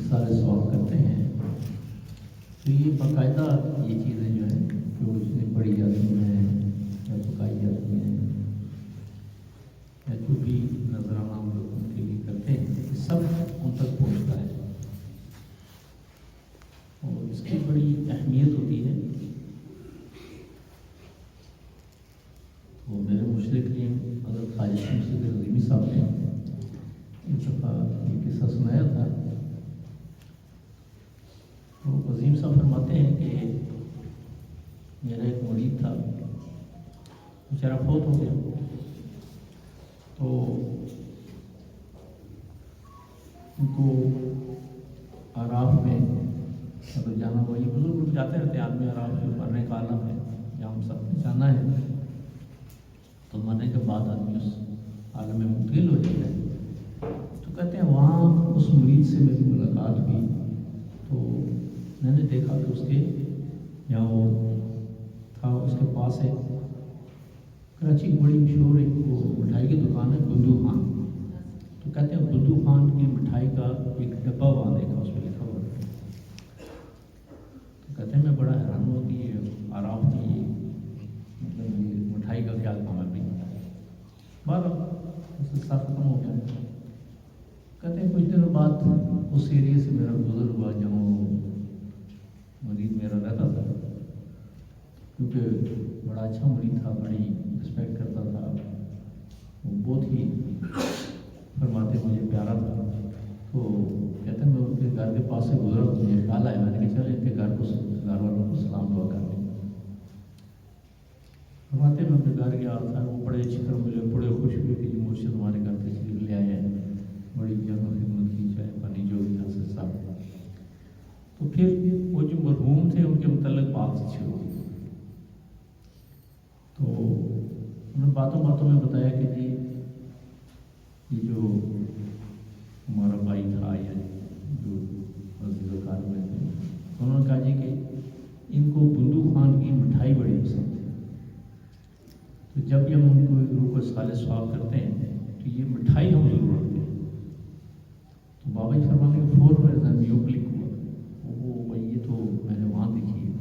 سارے سوال کرتے ہیں تو یہ باقاعدہ یہ چیزیں جو ہیں جو اس میں پڑھی جاتی ہیں یا پکائی جاتی ہیں یا جو بھی نذرانہ ہم لوگ ان کے لیے کرتے ہیں یہ سب ان تک پہنچتا ہے اور اس کی بڑی اہمیت ہوتی ہے۔ تو میرے مشرق نے حضرت خواجہ شمس الدین رضوی صاحب نے ایک دفعہ یہ قصہ سنایا تھا۔ تو عظیم صاحب فرماتے ہیں کہ میرا ایک مرید تھا، بیچارہ فوت ہو گیا، تو ان کو آراف میں مطلب جانا ہوا، یہ بزرگ لوگ جاتے رہتے ہیں، آدمی آراف جو مرنے کا عالم ہے جہاں ہم سب نے جانا ہے، تو مرنے کے بعد آدمی اس عالم میں منتقل ہو جاتا ہے۔ تو کہتے ہیں وہاں اس مرید سے میری ملاقات ہوئی، تو میں نے دیکھا کہ اس کے جہاں وہ تھا اس کے پاس ایک کراچی کی بڑی مشہور ایک وہ مٹھائی کی دکان ہے بدو خان۔ تو کہتے ہیں بدو خان کی مٹھائی کا ایک ڈبہ وہاں دیکھا، اس پہ لکھا ہوا ہے۔ تو کہتے ہیں میں بڑا حیران ہوا کہ یہ آراف کی یہ مطلب یہ مٹھائی کا کیا کام ہے بھی۔ بارہ اس سے ساتھ ختم ہو گیا۔ کہتے ہیں کچھ دنوں بعد اس ایریے سے میرا گزر ہوا جہاں مرید میرا رہتا تھا، کیونکہ بڑا اچھا مرید تھا، بڑی رسپیکٹ کرتا تھا، وہ بہت ہی فرماتے مجھے پیارا تھا۔ تو کہتے ہیں میں ان کے گھر کے پاس سے گزرا تو مجھے خیال آیا، میں نے کہا چل ان کے گھر والوں کو سلام دعا کر دیں۔ فرماتے میں اپنے گھر گیا تھا، وہ بڑے اچھی طرح ملے، بڑے خوش ہوئے کہ مرشد ہمارے گھر تشریف لے آئے ہیں، بڑی جگہ خدمت کی، چائے پانی جو بھی حاصل صاحب۔ تو پھر وہ جو مرحوم تھے ان کے متعلق بات شروع ہوئی، تو انہوں نے باتوں میں بتایا کہ جی یہ جو ہمارا بھائی تھا یا جو عزیز و کار میں تھے، انہوں نے کہا جی کہ ان کو بندو خان کی مٹھائی بڑی پسند ہے، تو جب بھی ہم ان کو روح کو صالح ثواب کرتے ہیں تو یہ مٹھائی ہم ضرور رکھتے ہیں۔ تو بابا جی فرماتے ہیں فوراً میرے ذہن میں یوں کلک ہوا، وہ بھائی یہ تو میں نے وہاں دیکھی ہے۔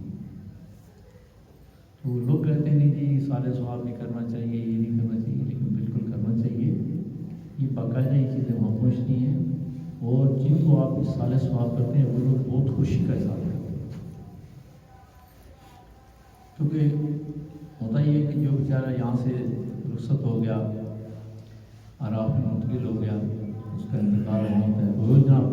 تو لوگ کہتے ہیں نہیں جی صالح ثواب نہیں کرنا چاہیے، یہ نہیں کرنا چاہیے، لیکن بالکل کرنا چاہیے۔ یہ باقاعدہ یہ چیزیں وہاں پہنچتی ہیں، اور جن کو آپ اس صالح ثواب کرتے ہیں وہ لوگ بہت خوشی کا اظہار کرتے ہیں، کیونکہ ہوتا یہ ہے کہ جو بیچارہ یہاں سے رخصت ہو گیا، آراف میں منتقل ہو گیا، اس کا انتقال وہاں ہوتا ہے، روز جناب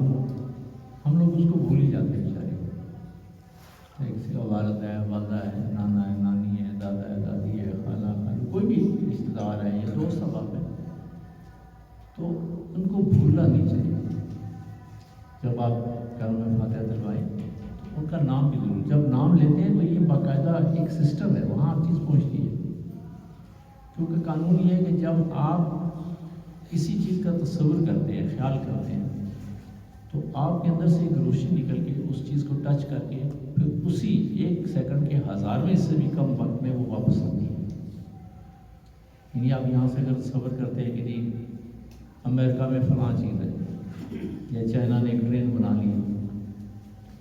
ہم لوگ اس کو بھول ہی جاتے ہیں بیچارے۔ کسی کا والد ہے، والدہ ہے، نانا ہے، نانی ہے، دادا ہے، دادی ہے، خالہ خالو، کوئی بھی رشتہ دار ہے یا دوست احباب ہے، تو ان کو بھولنا نہیں چاہیے۔ جب آپ گھر میں فاتحہ دلوائیں تو ان کا نام بھی ضرور، جب نام لیتے ہیں تو یہ باقاعدہ ایک سسٹم ہے، وہاں ہر چیز پہنچتی ہے۔ کیونکہ قانون یہ ہے کہ جب آپ کسی چیز کا تصور کرتے ہیں، خیال کرتے ہیں، تو آپ کے اندر سے ایک روشنی نکل کے اس چیز کو ٹچ کر کے پھر اسی ایک سیکنڈ کے 1000ویں سے بھی کم وقت میں وہ واپس آتی ہے۔ یعنی آپ یہاں سے اگر تصور کرتے ہیں کہ جی امریکہ میں فلاں چیز ہے یا چائنا نے ایک ٹرین بنا لی،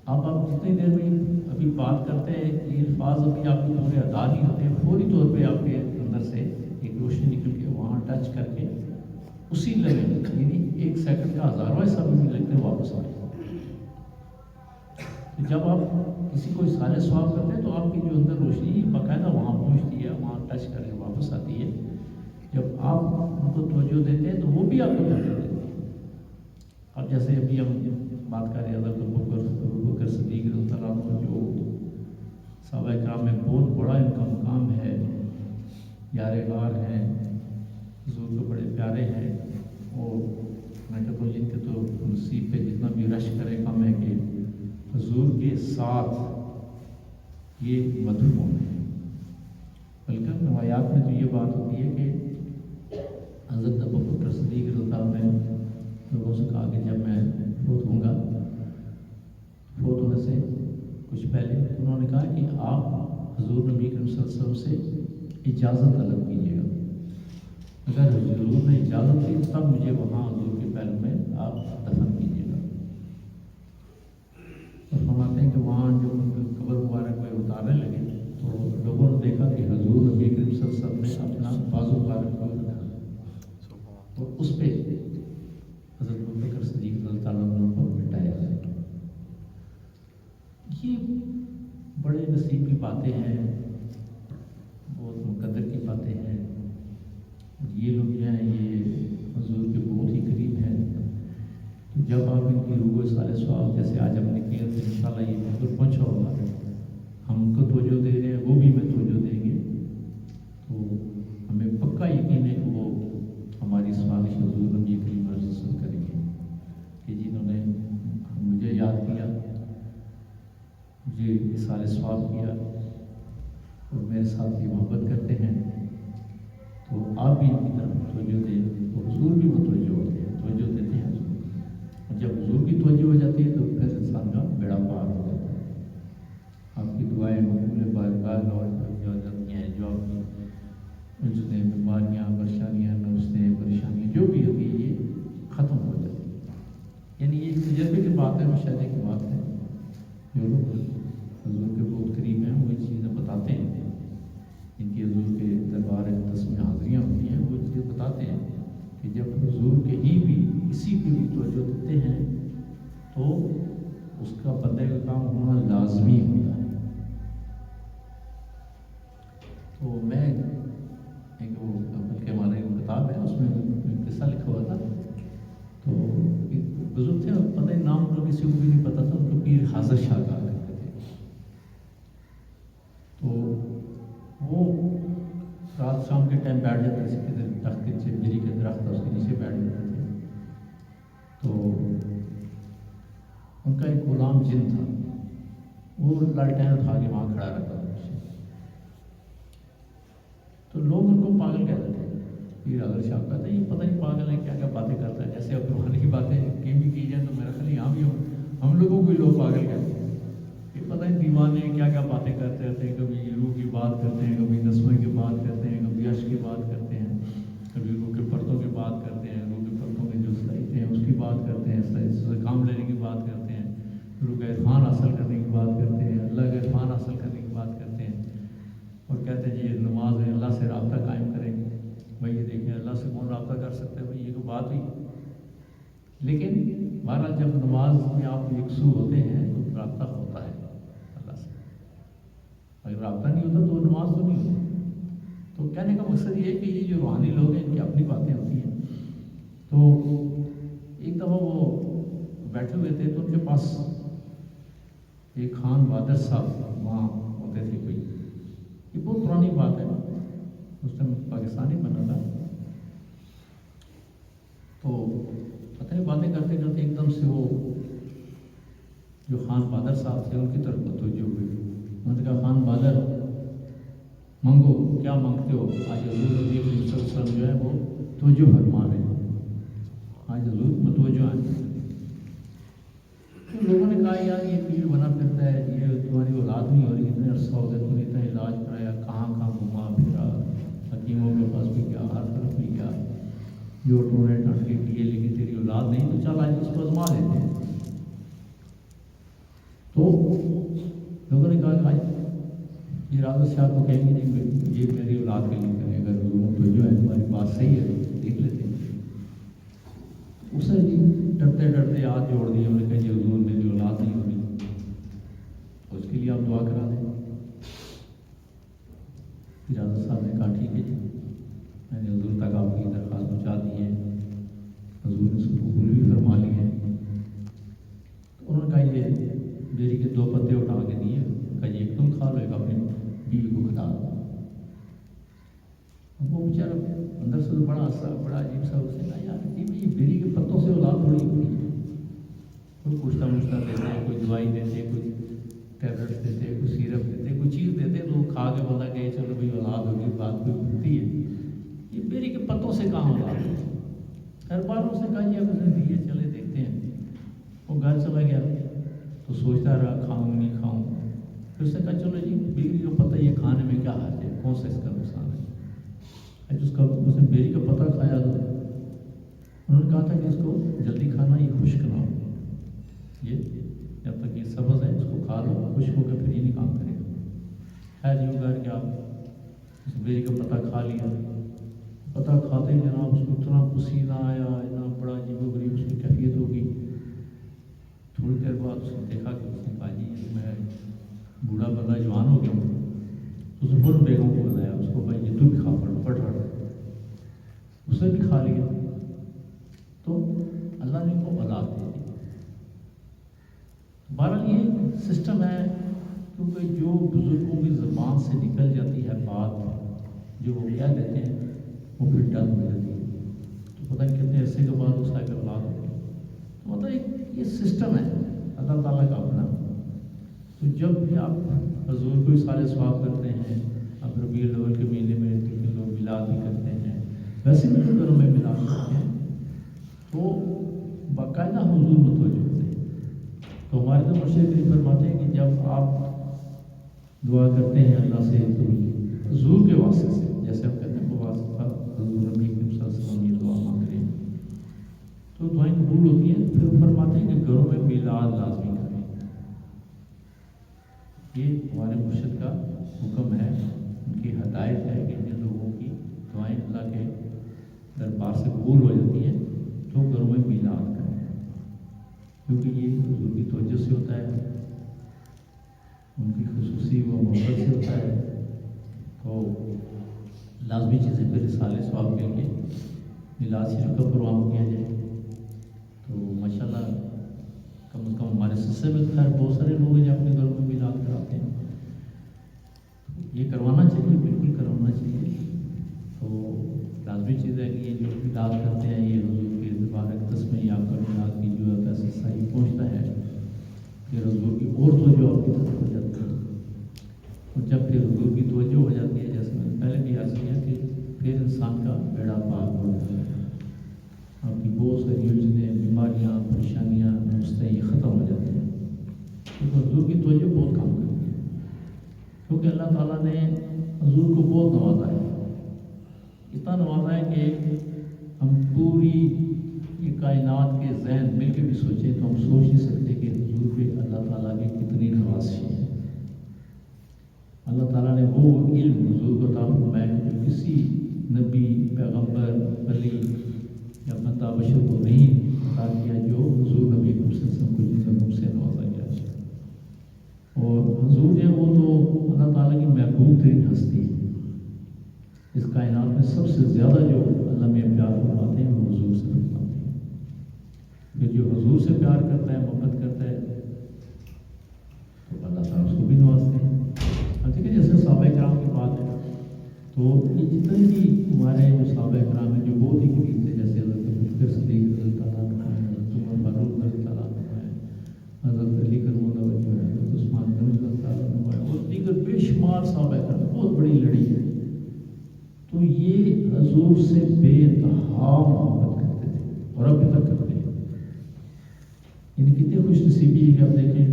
آپ جتنی دیر میں ابھی بات کرتے ہیں یہ الفاظ ابھی آپ کے پورے ادا نہیں ہوتے، فوری طور پہ آپ کے اندر سے ایک روشنی نکل کے وہاں ٹچ کر کے اسی لیول یعنی ایک سیکنڈ کا 1000واں حصہ بھی نہیں لگتے واپس آ جائے۔ جب آپ کسی کو صالح ثواب کرتے ہیں تو آپ کی جو اندر روشنی باقاعدہ وہاں پہنچتی ہے، وہاں ٹچ کر کے واپس آتی ہے۔ جب آپ ان کو توجہ دیتے ہیں تو وہ بھی آپ کو توجہ دیتے ہیں۔ اب جیسے ابھی ہم بات کر رہے ہیں حضرت ابوبکر صدیق رضی اللہ عنہ، جو صحابہ کرام میں بہت بڑا ان کا مقام ہے، یار غار ہیں، حضور کو بڑے پیارے ہیں، اور میں کہتا ہوں جن کے تو نصیب پہ جتنا بھی رش کرے کم ہے کہ حضور کے ساتھ یہ مدفون ہے۔ بلکہ روایات میں تو یہ بات ہوتی ہے کہ حضرت ابوبکر صدیق رضی اللہ عنہ نے لوگوں سے کہا کہ جب میں فوت ہوں گا، فوت ہونے سے کچھ پہلے انہوں نے کہا کہ آپ حضور نبی کریم صلی اللہ علیہ وسلم سے اجازت طلب کیجیے گا، اگر حضور نے اجازت دی تب مجھے وہاں حضور کے پہلو میں آپ دفن کیجیے گا۔ کہ وہاں جو قبر مبارک میں اتارنے لگے تو لوگوں نے دیکھا کہ حضور نبی کریم صلی اللہ علیہ وسلم نے اپنا بازو مبارک کھول رکھا اور اس پہ حضرت ابوبکر صدیق رضی اللہ تعالیٰ عنہ کو بٹھایا ہے۔ یہ بڑے نصیب کی باتیں ہیں، بہت مقدر کی باتیں ہیں۔ یہ لوگ جو ہیں یہ حضور کے بہت ہی قریب ہیں۔ جب آپ ان کی روح سارے سوال جیسے آج ہم نے کیا تو انشاءاللہ یہ بالکل پہنچا ہوگا، ہم ان کو توجہ دے رہے ہیں، وہ بھی ہمیں توجہ دیں گے، تو ہمیں پکا یقین ہے کہ وہ ہماری سوالش حضور نبی کریم صلی اللہ علیہ وسلم کریں گے کہ جنہوں نے مجھے یاد کیا، مجھے سارے سوال کیا اور میرے ساتھ یہ محبت کرتے ہیں، تو آپ بھی ان کی طرف توجہ دیں تو حضور بھی متوجہ ہوتے ہیں، توجہ دیتے ہیں حضور، اور جب حضور کی توجہ ہو جاتی ہے تو پھر انسان کا بیڑا پار ہو جاتا ہے۔ آپ کی دعائیں مقبول بارگاہ اور جو جاتی ہیں، جو آپ کی جتنے بیماریاں پریشانیاں نوسیں پریشانیاں جو بھی ہوتی ہے یہ ختم ہو جاتی ہے۔ یعنی یہ ایک تجربے کی بات ہے، مشاہدے کی بات ہے۔ جو لوگ حضور کے بہت قریب ہیں وہ چیزیں بتاتے ہیں، ان کی حضور کے دربار اقدس میں حاضریاں ہوتی ہیں، وہ چیزیں بتاتے ہیں کہ جب حضور کے ہی بھی کسی کو بھی توجہ دیتے ہیں تو اس کا بندے کا کام ہونا لازمی ہوتا ہے۔ تو میں ایک وہ بلکہ ہمارے کتاب ہے اس میں قصہ لکھا ہوا تھا، تو ایک بزرگ تھے، پتہ نہیں نام تو کسی کو بھی نہیں پتا تھا، ان کو پیر حاضر شاہ کہا کرتے تھے۔ تو وہ رات شام کے ٹائم بیٹھ جاتے تھے کسی درخت کے نیچے، میری کے درخت تھا اس کے نیچے بیٹھ جاتے تھے، تو ان کا ایک غلام جن تھا، وہ لالٹین اٹھا کے وہاں کھڑا رہتا تھا، تو لوگ ان کو پاگل کہتے تھے۔ پیر حاضر شاہ کہتے ہیں یہ پتہ نہیں پاگل ہے، کیا کیا باتیں کرتا ہے، جیسے اب روحانی کی باتیں بھی کی جائیں تو میرا خیال یہاں بھی ہم لوگوں کو لوگ پاگل کہتے ہیں، یہ پتہ نہیں دیوانے کیا کیا باتیں کرتے رہتے ہیں، کبھی روح کی بات کرتے ہیں، کبھی نسمے کی بات کرتے ہیں، کبھی عشق کی بات کرتے ہیں، کبھی روح کے پرتوں کی بات کرتے ہیں، روح کے پرتوں کے جو صلاحیتیں ہیں اس کی بات کرتے ہیں، صحیح سے کام لینے کی بات کرتے ہیں، روح کا عرفان حاصل کرنے کی بات کرتے ہیں، اللہ کا عرفان حاصل کرنے کی بات کرتے ہیں، اور کہتے ہیں یہ نماز ہے اللہ سے رابطہ قائم کریں گے۔ بھائی یہ دیکھیں اللہ سے کون رابطہ کر سکتے ہیں، بھائی یہ تو بات ہوئی۔ لیکن بہرحال جب نماز میں آپ یکسو ہوتے ہیں تو رابطہ ہوتا ہے اللہ سے، اگر رابطہ نہیں ہوتا تو نماز تو نہیں ہوتی۔ تو کہنے کا مقصد یہ ہے کہ یہ جو روحانی لوگ ہیں ان کی اپنی باتیں ہوتی ہیں۔ تو ایک دفعہ وہ بیٹھے ہوئے تھے تو ان کے پاس ایک خان بہادر صاحب وہاں ہوتے تھے، کوئی یہ بہت پرانی بات ہے، اس ٹائم پاکستانی بنا تھا، تو پتہ نہیں باتیں کرتے کرتے ایک دم سے وہ جو خان بہادر صاحب تھے ان کی طرف متوجہ ہوئے۔ انہوں نے کہا خان بہادر مانگو، کیا مانگتے ہو؟ آج حضور نبی کریم صلی اللہ علیہ وسلم جو ہے وہ توجہ فرما رہے ہیں، آج حضور متوجہ ہیں۔ تو لوگوں نے کہا یار یہ پیر بنا پھرتا ہے، یہ تمہاری اولاد نہیں ہو رہی، اتنے عرصہ ہو گیا تم نے اتنا علاج کرایا، کہاں کہاں گھما پھرا، حکیموں کے پاس بھی گیا، ہر طرف بھی گیا، جو ٹونے ٹانٹے کیے، لیکن تیری اولاد نہیں، تو چل آج اس کو آزما لیتے ہیں۔ تو لوگوں نے کہا کہ آج یہ راز شاہ کو کہیں گے نہیں یہ میری اولاد کے لیے کریں، اگر حضور تو جو ہے تمہاری بات صحیح ہے دیکھ لیتے ہیں۔ اس نے جی ڈرتے ڈرتے ہاتھ جوڑ دیے، انہوں نے کہا جی حضور میری اولاد نہیں ہو رہی، اس کے لیے آپ دعا کرا دیں۔ پھر حضرت صاحب نے کہا ٹھیک ہے جی، میں نے حضور تک آپ کی درخواست پہنچا دی ہے، حضور نے اس کو قبول بھی فرما لی ہے۔ تو انہوں نے کہا یہ بیری کے 2 پتے اٹھا کے دیے، کہا یہ ایک تم کھا لو، ایک اپنی بیوی کو کھلا دو۔ وہ بیچارہ اندر سے تو بڑا عجیب سا، اس نے کہا یار یہ بیری کے پتوں سے اولاد تھوڑی ہوتی ہے، کوئی پوچھتا دیتے ہیں، کوئی دوائی دیتے، کوئی ٹیبلٹس دیتے، کوئی سیرپ دیتے، کوئی چیز دیتے تو وہ کھا کے بندہ کہے چلو بھائی اولاد ہوگی، بات کوئی ہوتی ہے، یہ بیری کے پتوں سے کہاں اولاد ہے؟ ہر بار اس نے کہا جی اب اسے دیے چلے دیکھتے ہیں۔ وہ گھر چلا گیا تو سوچتا رہا کھاؤں نہیں کھاؤں، پھر اس نے کہا چلو جی بیری کو پتہ یہ کھانے میں کیا حرج ہے، کون سا اس کا نقصان ہے۔ اس نے بیری کا پتہ کھایا تو انہوں نے کہا تھا کہ اس کو جلدی کھانا، یہ خشک نہ ہو، یہ جب تک یہ سبز ہے اس کو کھا لو، خشک ہو کے پھر یہ نہیں کام کرے گا۔ خیر یہ ہوگا کہ آپ اس بیری کا پتہ کھا لیا، پتہ کھاتے ہی جناب اس کو اتنا پسینہ آیا، اتنا بڑا عجیب و غریب اس کی کیفیت ہوگی۔ تھوڑی دیر بعد اس نے دیکھا کہ اس نے کہا جی میں بوڑھا بندہ جوان ہو گیا ہوں، اس نے فوراً بیگم کو بتایا، اس کو بھائی یہ تو بھی کھا پڑ اس نے بھی کھا لیا۔ تو اللہ نے ان کو اولاد دے دی۔ بہرحال یہ سسٹم ہے، کیونکہ جو بزرگوں کی زبان سے نکل جاتی ہے بات جو وہ کہہ دیتے ہیں وہ پھر ڈن ہو جاتی ہے، تو پتہ نہیں کتنے عرصے کے بعد اس کا ایک اولاد ہو گیا۔ تو مطلب یہ سسٹم ہے اللہ تعالیٰ کا اپنا۔ تو جب بھی آپ حضور کو سارے ثواب کرتے ہیں، اب ربیع الاول کے مہینے میں لیکن لوگ میلاد بھی کرتے ہیں، ویسے بھی تو گھروں میں میلاد کرتے ہیں، تو باقاعدہ حضور متوجہ ہوتے ہیں۔ تو ہمارے تو مرشد کریم فرماتے ہیں کہ جب آپ دعا کرتے ہیں اللہ سے تو حضور کے واسطے سے، جیسے ہم کہتے ہیں بواسطہ حضور نبی کریم صلی اللہ علیہ وسلم یہ دعا مانگ رہے ہیں تو دعائیں قبول ہوتی ہیں۔ پھر فرماتے ہیں کہ گھروں میں میلاد لازمی کریں، یہ ہمارے مرشد کا حکم ہے، ان کی ہدایت ہے کہ جن لوگوں کی دعائیں اللہ کے دربار سے قبول ہو جاتی ہیں تو گھروں میں میلاد کریں، کیونکہ یہ حضور کی توجہ سے ہوتا ہے، ان کی خصوصی و محبت سے ہوتا ہے۔ تو لازمی چیزیں پھر رسالے ثواب کے لیے میلاد شریف کا پروگرام کیا جائے۔ تو ماشاءاللہ کم از کم ہمارے سلسلے میں خیر بہت سارے لوگ ہیں جو اپنے گھروں میں میلاد کراتے ہیں، یہ کروانا چاہیے، بالکل کروانا چاہیے۔ تو لازمی چیز ہے کہ یہ جو میلاد کرتے ہیں یہ حضور کے مبارک تسمے یا آپ کا میلاد کی جو ہے ایسا صحیح پہنچتا ہے کہ حضور کی اور توجہ آپ کی طرف ہو جاتی ہے، اور جب پھر حضور کی توجہ ہو جاتی ہے جیسے میں نے پہلے بھی عرض کیا کہ پھر انسان کا بیڑا پار ہو جاتا ہے، آپ کی بہت ساری الجھنیں، بیماریاں، پریشانیاں، مسئلے یہ ختم ہو جاتے ہیں، کیونکہ حضور کی توجہ بہت کام کرتی ہے، کیونکہ اللہ تعالیٰ نے حضور کو بہت نوازا ہے، اتنا نوازا ہے کہ ہم پوری یہ کائنات کے ذہن مل کے بھی سوچیں تو ہم سوچ نہیں سکتے کہ حضور پہ اللہ تعالیٰ کی کتنی نوازشیں ہیں۔ اللہ تعالیٰ نے وہ علم حضور کو عطا فرمایا کہ کسی نبی، پیغمبر، ولی یا بندہ بشر کو نہیں عطا کیا جو حضور نبی صلی اللہ علیہ وسلم کو جن علوم سے نوازا گیا ہے۔ اور حضور جو ہے وہ تو اللہ تعالیٰ کی محبوب ترین ہستی ہے، اس کائنات میں سب سے زیادہ جو اللہ میں پیار فرماتے ہیں وہ حضور سے فرماتے ہیں۔ پھر جو حضور سے پیار کرتا ہے، محبت کرتا ہے تو اللہ تعالیٰ اس کو بھی نوازتے ہیں۔ اب دیکھیں جیسے صحابہ کرام کی بات ہے تو یہ جتنے بھی ہمارے جو صحابہ کرام ہیں جو بہت ہی قریب تھے، جیسے حضرت ابوبکر صدیق رضی اللہ تعالیٰ عنہ ہے، حضرت عمر فاروق رضی اللہ عنہ ہے، حضرت علی کرم اللہ وجہ ہے، حضرت عثمان رضی اللہ تعالیٰ عنہ ہے، اور دیگر بے شمار صحابہ کرام، بہت بڑی لڑی ہے۔ تو یہ حضور سے بے انتہا محبت کرتے تھے اور اب تک کرتے ہیں۔ یعنی کتنی خوش نصیبی ہے کہ آپ دیکھیں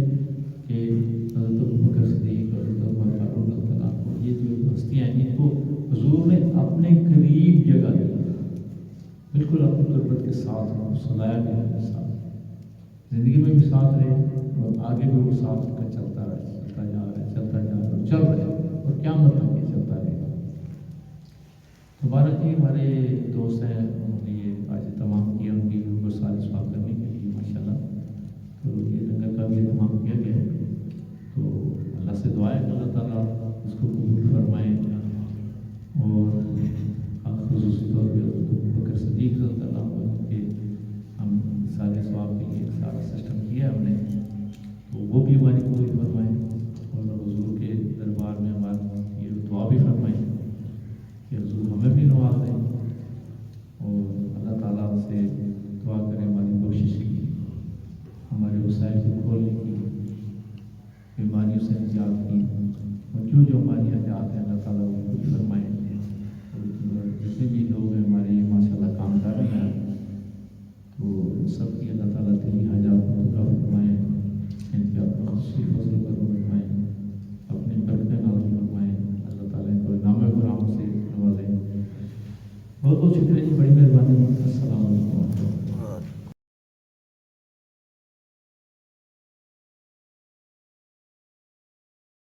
کہ حضرت ابوبکر صدیق اور حضرت عمر فاروق رضی اللہ عنہ، یہ جو ہستیاں ہیں ان کو حضور نے اپنے قریب جگہ دی، بالکل اپنی تربت کے ساتھ سلایا گیا ہے، ساتھ زندگی میں بھی ساتھ رہے اور آگے بھی وہ ساتھ کا چلتا رہے، چلتا جا رہا ہے، چلتا جا رہا ہے، چل رہے ہیں اور کیا مطلب کہ چلتا رہے گا۔ ہمارا جی ہمارے دوست ہیں انہوں نے یہ آج اہتمام کیا، ان کی روح سال ثواب کرنے کے لیے ماشاءاللہ، تو یہ لنگر کا بھی اہتمام کیا گیا ہے۔ تو اللہ سے دعا ہے کہ اللہ تعالیٰ اس کو قبول فرمائے، اور خصوصی طور پہ ابوبکر صدیق رضی اللہ عنہ کے ہم سارے ثواب کے لیے سارا سسٹم کیا ہم نے، تو وہ بھی ہماری قبول فرمائے، اور حضور کے دربار میں ہمارا یہ دعا بھی فرمائے کہ حضور ہمیں بھی نواز دیں، اور اللہ تعالیٰ سے دعا کریں ہماری کوشش کی، ہمارے وسائل کو کھولنے کی، بیماریوں سے نجات کی، اور جو ہماری حاجات ہیں اللہ تعالیٰ وہ کچھ فرمائیں، اور جتنے بھی لوگ ہیں ہمارے یہ ماشاء اللہ کام کر رہے ہیں تو سب کی اللہ تعالیٰ تیری حاجات کو پورا فرمائیں، ان کے اپنا خصوصی فضل پر فرمائیں، اپنے برکتیں نازل فرمائیں، اللہ تعالیٰ ان کو انعام کرام سے نوازیں۔ بہت بہت شکریہ جی، بڑی مہربانی، السلام علیکم۔